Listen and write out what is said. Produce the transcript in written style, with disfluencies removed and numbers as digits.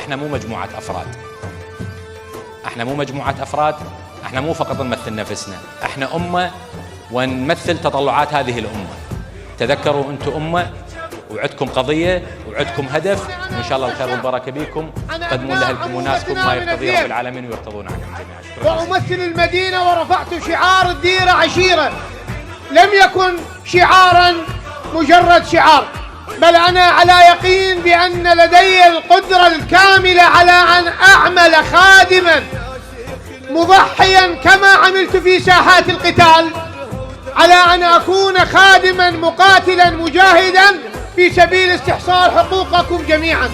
احنا مو مجموعة أفراد، احنا مو مجموعة أفراد، احنا مو فقط نمثل نفسنا، احنا أمة ونمثل تطلعات هذه الأمة. تذكروا أنتم أمة وعدكم قضية وعدكم هدف، وإن شاء الله الخير والبركة بكم. قدموا لأهلكم وناسكم ما يرتضي رب العالمين ويرتضون عنكم جميعا. وأمثل المدينة ورفعت شعار الديرة عشيرة، لم يكن شعارا مجرد شعار، بل أنا على يقين بأن لدي القدرة الكاملة على أن أعمل خادما مضحيا كما عملت في ساحات القتال، على أن أكون خادما مقاتلا مجاهدا في سبيل استحصال حقوقكم جميعا.